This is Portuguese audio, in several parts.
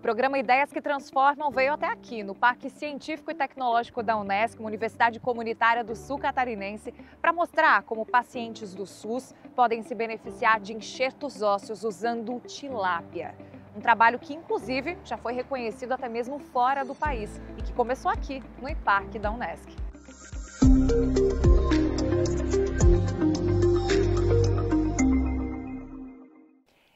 programa Ideias que Transformam veio até aqui, no Parque Científico e Tecnológico da Unesco, uma universidade comunitária do sul catarinense, para mostrar como pacientes do SUS podem se beneficiar de enxertos ósseos usando tilápia. Um trabalho que, inclusive, já foi reconhecido até mesmo fora do país e que começou aqui, no IPARC da Unesco.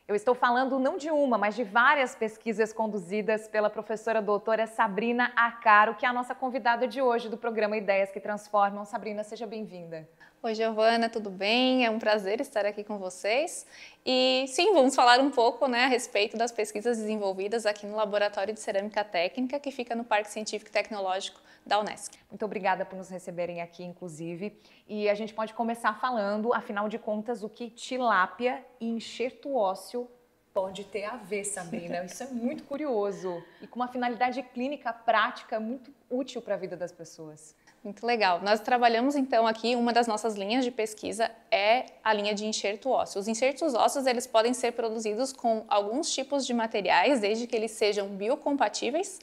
Eu estou falando não de uma, mas de várias pesquisas conduzidas pela professora doutora Sabrina Arcaro, que é a nossa convidada de hoje do programa Ideias que Transformam. Sabrina, seja bem-vinda. Oi, Giovana, tudo bem? É um prazer estar aqui com vocês. E sim, vamos falar um pouco, a respeito das pesquisas desenvolvidas aqui no Laboratório de Cerâmica Técnica, que fica no Parque Científico e Tecnológico da Unesco. Muito obrigada por nos receberem aqui, inclusive. E a gente pode começar falando, afinal de contas, o que tilápia e enxerto ósseo pode ter a ver, Sabrina. Isso é muito curioso e com uma finalidade clínica prática muito útil para a vida das pessoas. Muito legal. Nós trabalhamos então aqui, uma das nossas linhas de pesquisa é a linha de enxerto ósseo. Os enxertos ósseos, eles podem ser produzidos com alguns tipos de materiais, desde que eles sejam biocompatíveis,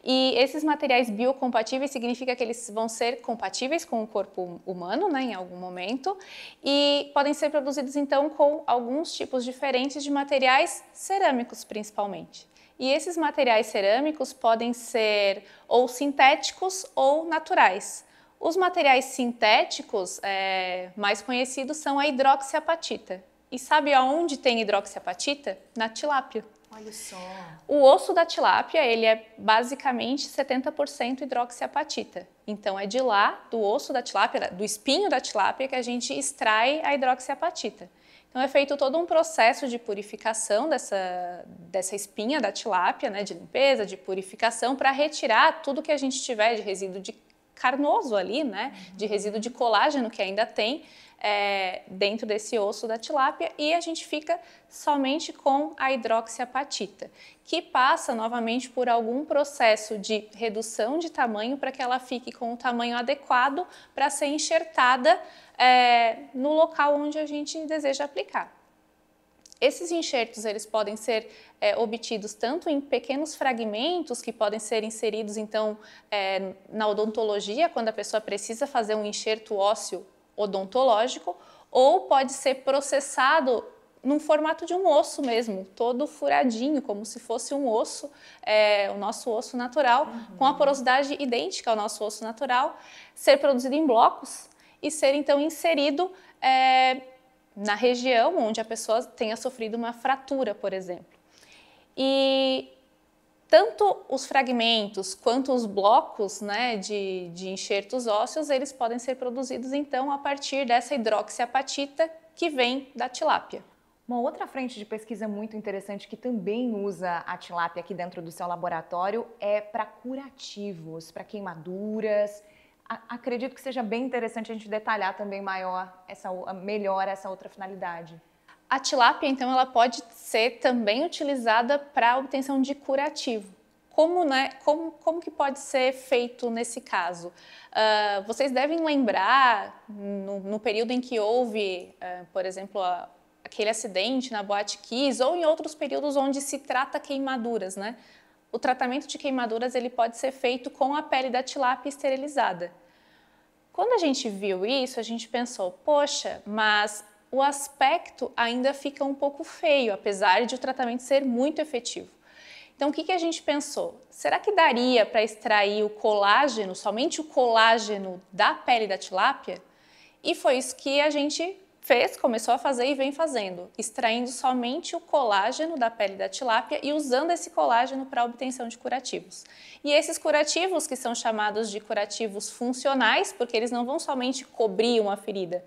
E esses materiais biocompatíveis significa que eles vão ser compatíveis com o corpo humano, em algum momento, e podem ser produzidos então com alguns tipos diferentes de materiais cerâmicos, principalmente. E esses materiais cerâmicos podem ser ou sintéticos ou naturais. Os materiais sintéticos mais conhecidos são a hidroxiapatita. E sabe aonde tem hidroxiapatita? Na tilápia. Olha só. O osso da tilápia, ele é basicamente 70% hidroxiapatita. Então, é de lá, do osso da tilápia, do espinho da tilápia, que a gente extrai a hidroxiapatita. Então, é feito todo um processo de purificação dessa espinha da tilápia, de limpeza, de purificação, para retirar tudo que a gente tiver de resíduo de carnoso ali, de resíduo de colágeno que ainda tem dentro desse osso da tilápia, e a gente fica somente com a hidroxiapatita, que passa novamente por algum processo de redução de tamanho para que ela fique com o tamanho adequado para ser enxertada no local onde a gente deseja aplicar. Esses enxertos, eles podem ser obtidos tanto em pequenos fragmentos que podem ser inseridos então na odontologia, quando a pessoa precisa fazer um enxerto ósseo odontológico, ou pode ser processado num formato de um osso mesmo, todo furadinho, como se fosse um osso, o nosso osso natural, com a porosidade idêntica ao nosso osso natural, ser produzido em blocos e ser então inserido na região onde a pessoa tenha sofrido uma fratura, por exemplo. E tanto os fragmentos quanto os blocos de enxertos ósseos, eles podem ser produzidos então a partir dessa hidroxiapatita que vem da tilápia. Uma outra frente de pesquisa muito interessante que também usa a tilápia aqui dentro do seu laboratório é para curativos, para queimaduras. Acredito que seja bem interessante a gente detalhar também melhor essa outra finalidade. A tilápia, então, ela pode ser também utilizada para a obtenção de curativo. Como que pode ser feito nesse caso? Vocês devem lembrar, no período em que houve, por exemplo, aquele acidente na Boate Kiss, ou em outros períodos onde se trata queimaduras, O tratamento de queimaduras, ele pode ser feito com a pele da tilápia esterilizada. Quando a gente viu isso, a gente pensou, poxa, mas o aspecto ainda fica um pouco feio, apesar de o tratamento ser muito efetivo. Então, o que a gente pensou? Será que daria para extrair o colágeno, somente o colágeno da pele da tilápia? E foi isso que a gente começou a fazer e vem fazendo, extraindo somente o colágeno da pele da tilápia e usando esse colágeno para a obtenção de curativos. E esses curativos, que são chamados de curativos funcionais, porque eles não vão somente cobrir uma ferida,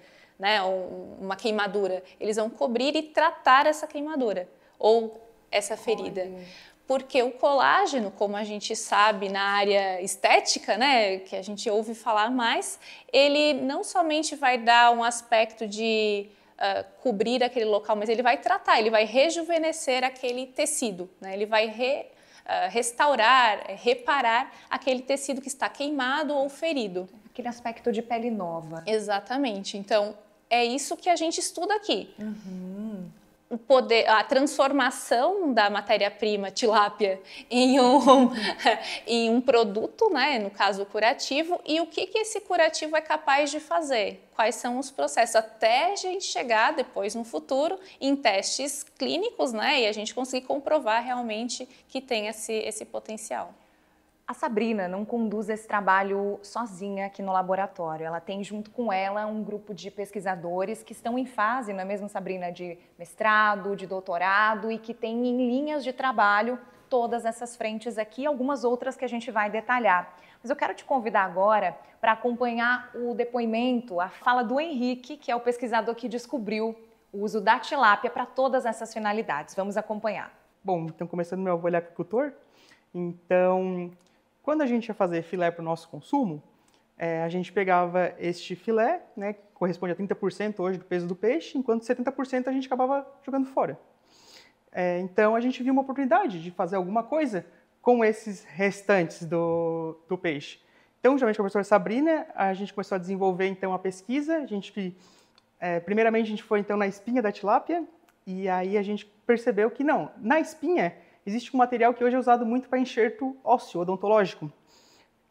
uma queimadura, eles vão cobrir e tratar essa queimadura ou essa ferida. Olha. Porque o colágeno, como a gente sabe na área estética, que a gente ouve falar mais, ele não somente vai dar um aspecto de cobrir aquele local, mas ele vai tratar, ele vai rejuvenescer aquele tecido, ele vai restaurar, reparar aquele tecido que está queimado ou ferido. Aquele aspecto de pele nova. Exatamente. Então, é isso que a gente estuda aqui. a transformação da matéria-prima tilápia em um produto, né, no caso curativo, e o que esse curativo é capaz de fazer, quais são os processos, até a gente chegar depois no futuro em testes clínicos, né, e a gente conseguir comprovar realmente que tem esse potencial. A Sabrina não conduz esse trabalho sozinha aqui no laboratório. Ela tem junto com ela um grupo de pesquisadores que estão em fase, não é mesmo, Sabrina, de mestrado, de doutorado e que tem em linhas de trabalho todas essas frentes aqui e algumas outras que a gente vai detalhar. Mas eu quero te convidar agora para acompanhar o depoimento, a fala do Henrique, que é o pesquisador que descobriu o uso da tilápia para todas essas finalidades. Vamos acompanhar. Bom, então começando, meu avô ele é apicultor, então quando a gente ia fazer filé para o nosso consumo, a gente pegava este filé, né, que corresponde a 30% hoje do peso do peixe, enquanto 70% a gente acabava jogando fora. Então a gente viu uma oportunidade de fazer alguma coisa com esses restantes do peixe. Então, juntamente com a professora Sabrina, a gente começou a desenvolver então a pesquisa. Primeiramente a gente foi então na espinha da tilápia, e aí a gente percebeu que não, na espinha existe um material que hoje é usado muito para enxerto ósseo odontológico.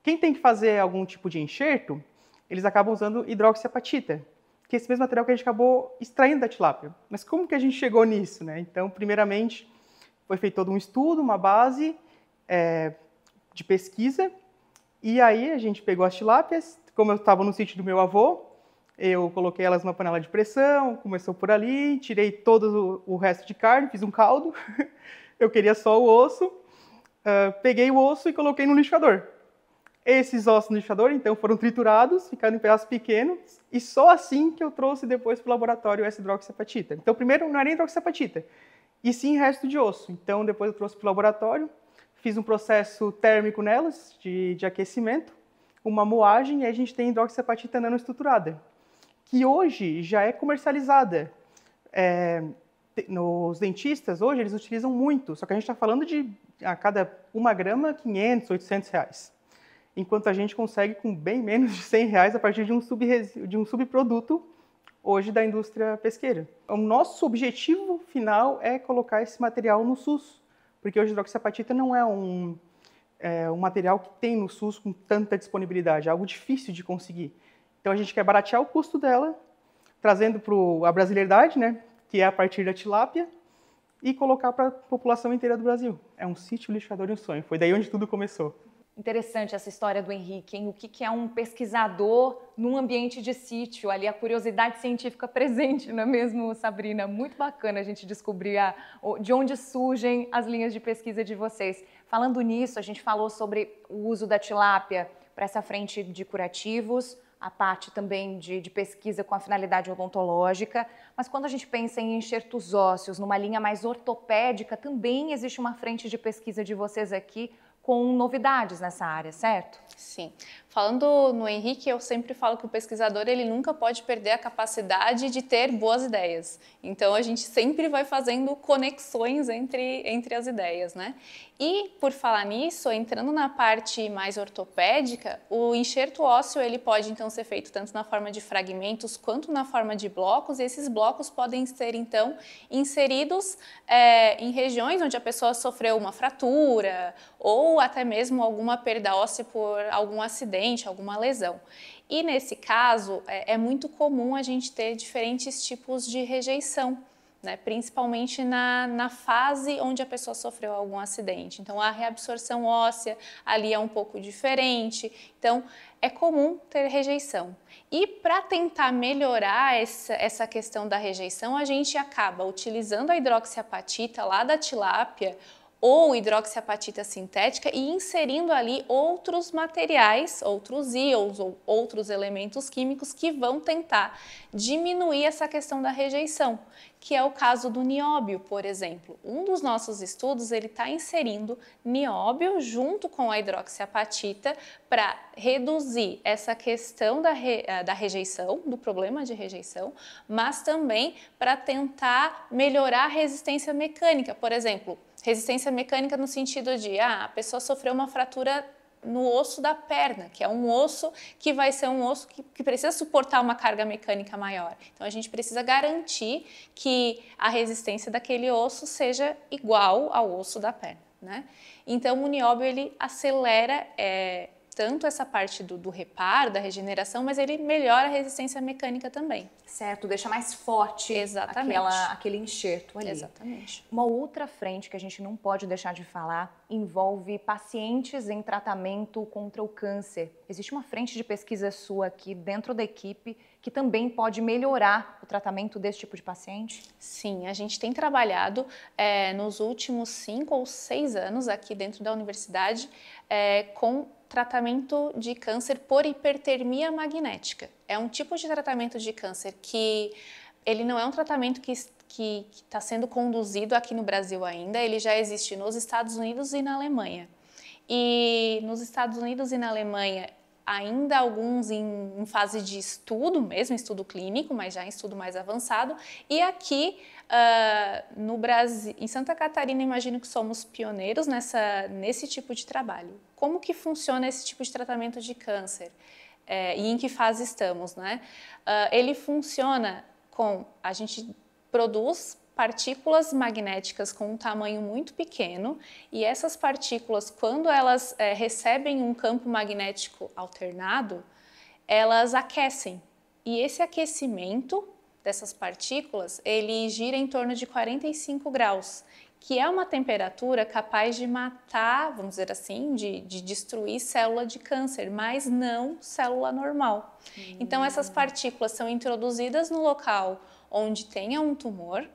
Quem tem que fazer algum tipo de enxerto, eles acabam usando hidroxiapatita, que é esse mesmo material que a gente acabou extraindo da tilápia. Mas como que a gente chegou nisso, né? Então, primeiramente, foi feito todo um estudo, uma base de pesquisa, e aí a gente pegou as tilápias, como eu estava no sítio do meu avô, eu coloquei elas numa panela de pressão, começou por ali, tirei todo o resto de carne, fiz um caldo. Eu queria só o osso, peguei o osso e coloquei no liquidificador. Esses ossos no liquidificador, então, foram triturados, ficaram em pedaços pequenos, e só assim que eu trouxe depois para o laboratório essa hidroxiapatita. Então, primeiro, não era nem hidroxiapatita, e sim resto de osso. Então, depois eu trouxe para o laboratório, fiz um processo térmico nelas, de aquecimento, uma moagem, e aí a gente tem hidroxiapatita nanoestruturada, que hoje já é comercializada. Nos dentistas, hoje, eles utilizam muito, só que a gente está falando de, a cada 1 grama, 500, 800 reais. Enquanto a gente consegue com bem menos de 100 reais a partir de um subproduto, hoje, da indústria pesqueira. O nosso objetivo final é colocar esse material no SUS, porque hoje a hidroxiapatita não é um material que tem no SUS com tanta disponibilidade, é algo difícil de conseguir. Então, a gente quer baratear o custo dela, trazendo para a brasileiridade, né, que é a partir da tilápia, e colocar para a população inteira do Brasil. É um sítio, liquidificador e um sonho. Foi daí onde tudo começou. Interessante essa história do Henrique, hein? O que é um pesquisador num ambiente de sítio, ali a curiosidade científica presente, não é mesmo, Sabrina? Muito bacana a gente descobrir de onde surgem as linhas de pesquisa de vocês. Falando nisso, a gente falou sobre o uso da tilápia para essa frente de curativos, a parte também de pesquisa com a finalidade odontológica, mas quando a gente pensa em enxertos ósseos, numa linha mais ortopédica, também existe uma frente de pesquisa de vocês aqui com novidades nessa área, certo? Sim. Falando no Henrique, eu sempre falo que o pesquisador ele nunca pode perder a capacidade de ter boas ideias. Então, a gente sempre vai fazendo conexões entre as ideias, né? E, por falar nisso, entrando na parte mais ortopédica, o enxerto ósseo ele pode, então, ser feito tanto na forma de fragmentos quanto na forma de blocos, e esses blocos podem ser, então, inseridos em regiões onde a pessoa sofreu uma fratura ou até mesmo alguma perda óssea por algum acidente, alguma lesão. E nesse caso, é muito comum a gente ter diferentes tipos de rejeição, né? Principalmente na fase onde a pessoa sofreu algum acidente. Então, a reabsorção óssea ali é um pouco diferente, então é comum ter rejeição. E para tentar melhorar essa questão da rejeição, a gente acaba utilizando a hidroxiapatita lá da tilápia ou hidroxiapatita sintética e inserindo ali outros materiais, outros íons ou outros elementos químicos que vão tentar diminuir essa questão da rejeição, que é o caso do nióbio, por exemplo. Um dos nossos estudos, ele está inserindo nióbio junto com a hidroxiapatita para reduzir essa questão da rejeição, do problema de rejeição, mas também para tentar melhorar a resistência mecânica, por exemplo, resistência mecânica no sentido de a pessoa sofreu uma fratura no osso da perna, que é um osso que vai ser um osso que precisa suportar uma carga mecânica maior. Então a gente precisa garantir que a resistência daquele osso seja igual ao osso da perna, né? Então o nióbio ele acelera tanto essa parte do reparo, da regeneração, mas ele melhora a resistência mecânica também. Certo, deixa mais forte aquele enxerto ali. Exatamente. Uma outra frente que a gente não pode deixar de falar envolve pacientes em tratamento contra o câncer. Existe uma frente de pesquisa sua aqui dentro da equipe que também pode melhorar o tratamento desse tipo de paciente? Sim, a gente tem trabalhado nos últimos 5 ou 6 anos aqui dentro da universidade com tratamento de câncer por hipertermia magnética. É um tipo de tratamento de câncer que ele não é um tratamento que está sendo conduzido aqui no Brasil ainda, ele já existe nos Estados Unidos e na Alemanha. E nos Estados Unidos e na Alemanha, ainda alguns em fase de estudo, mesmo estudo clínico, mas já em estudo mais avançado. E aqui no Brasil, em Santa Catarina, imagino que somos pioneiros nesse tipo de trabalho. Como que funciona esse tipo de tratamento de câncer? E em que fase estamos, né? Ele funciona a gente produz partículas magnéticas com um tamanho muito pequeno e essas partículas, quando elas recebem um campo magnético alternado, elas aquecem. E esse aquecimento dessas partículas, ele gira em torno de 45 graus, que é uma temperatura capaz de matar, vamos dizer assim, de destruir célula de câncer, mas não célula normal. Então essas partículas são introduzidas no local onde tenha um tumor,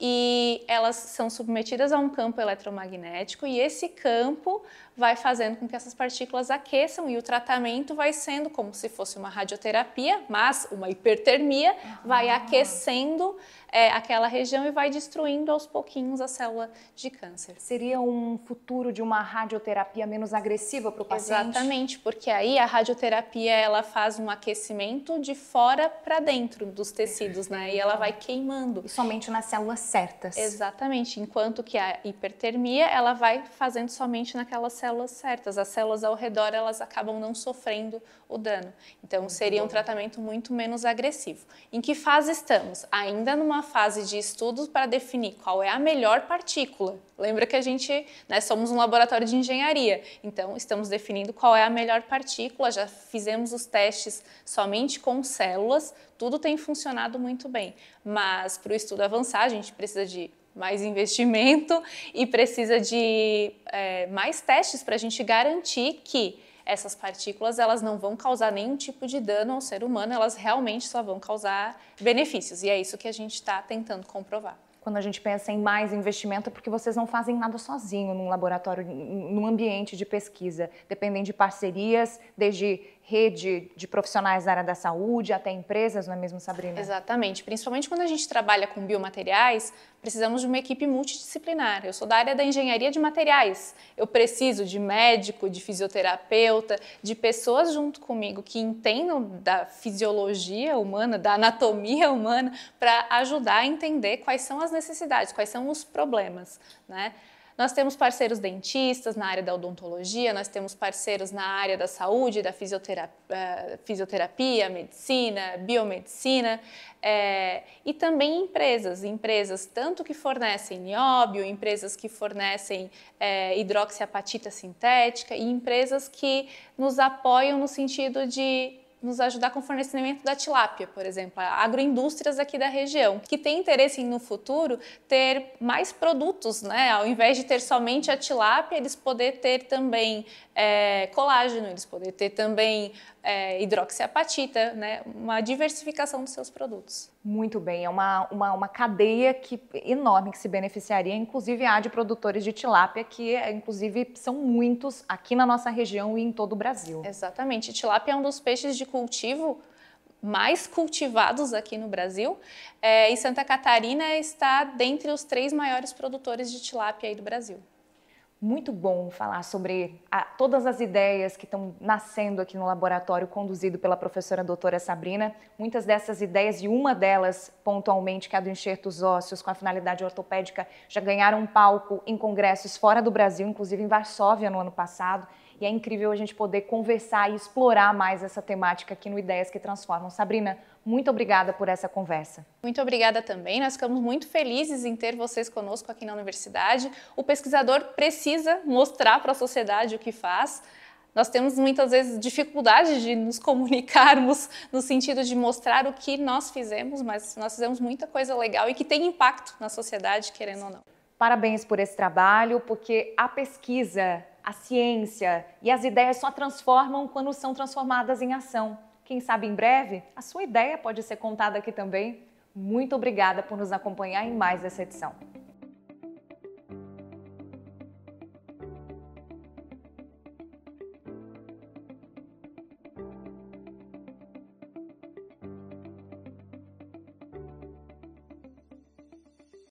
e elas são submetidas a um campo eletromagnético e esse campo vai fazendo com que essas partículas aqueçam e o tratamento vai sendo como se fosse uma radioterapia, mas uma hipertermia, vai aquecendo aquela região e vai destruindo aos pouquinhos a célula de câncer. Seria um futuro de uma radioterapia menos agressiva para o paciente? Exatamente, porque aí a radioterapia ela faz um aquecimento de fora para dentro dos tecidos, né? E ela vai queimando. E somente nas células certas. Exatamente, enquanto que a hipertermia ela vai fazendo somente naquelas células certas. As células ao redor elas acabam não sofrendo o dano. Então seria um tratamento muito menos agressivo. Em que fase estamos? Ainda numa fase de estudos para definir qual é a melhor partícula. Lembra que a gente, somos um laboratório de engenharia, então estamos definindo qual é a melhor partícula, já fizemos os testes somente com células, tudo tem funcionado muito bem, mas para o estudo avançar a gente precisa de mais investimento e precisa de mais testes para a gente garantir que essas partículas elas não vão causar nenhum tipo de dano ao ser humano, elas realmente só vão causar benefícios e é isso que a gente está tentando comprovar. Quando a gente pensa em mais investimento, é porque vocês não fazem nada sozinho num laboratório, num ambiente de pesquisa. Dependem de parcerias, desde rede de profissionais da área da saúde até empresas, não é mesmo, Sabrina? Exatamente. Principalmente quando a gente trabalha com biomateriais, precisamos de uma equipe multidisciplinar. Eu sou da área da engenharia de materiais. Eu preciso de médico, de fisioterapeuta, de pessoas junto comigo que entendam da fisiologia humana, da anatomia humana, para ajudar a entender quais são as necessidades, quais são os problemas, né? Nós temos parceiros dentistas na área da odontologia, nós temos parceiros na área da saúde, da fisioterapia, medicina, biomedicina e também empresas tanto que fornecem nióbio, empresas que fornecem hidroxiapatita sintética e empresas que nos apoiam no sentido de nos ajudar com o fornecimento da tilápia, por exemplo, agroindústrias aqui da região, que tem interesse em, no futuro, ter mais produtos, né? Ao invés de ter somente a tilápia, eles poder ter também colágeno, eles poder ter também hidroxiapatita, né? Uma diversificação dos seus produtos. Muito bem, é uma cadeia enorme que se beneficiaria, inclusive a de produtores de tilápia, que inclusive são muitos aqui na nossa região e em todo o Brasil. Exatamente, tilápia é um dos peixes de cultivo mais cultivados aqui no Brasil e Santa Catarina está dentre os 3 maiores produtores de tilápia aí do Brasil. Muito bom falar sobre todas as ideias que estão nascendo aqui no laboratório conduzido pela professora doutora Sabrina. Muitas dessas ideias, e uma delas pontualmente, que é a do enxertos ósseos com a finalidade ortopédica, já ganharam um palco em congressos fora do Brasil, inclusive em Varsóvia no ano passado. E é incrível a gente poder conversar e explorar mais essa temática aqui no Ideias que Transformam. Sabrina, muito obrigada por essa conversa. Muito obrigada também, nós ficamos muito felizes em ter vocês conosco aqui na universidade. O pesquisador precisa mostrar para a sociedade o que faz. Nós temos muitas vezes dificuldade de nos comunicarmos no sentido de mostrar o que nós fizemos, mas nós fizemos muita coisa legal e que tem impacto na sociedade, querendo ou não. Parabéns por esse trabalho, porque a pesquisa, a ciência e as ideias só transformam quando são transformadas em ação. Quem sabe em breve, a sua ideia pode ser contada aqui também. Muito obrigada por nos acompanhar em mais essa edição.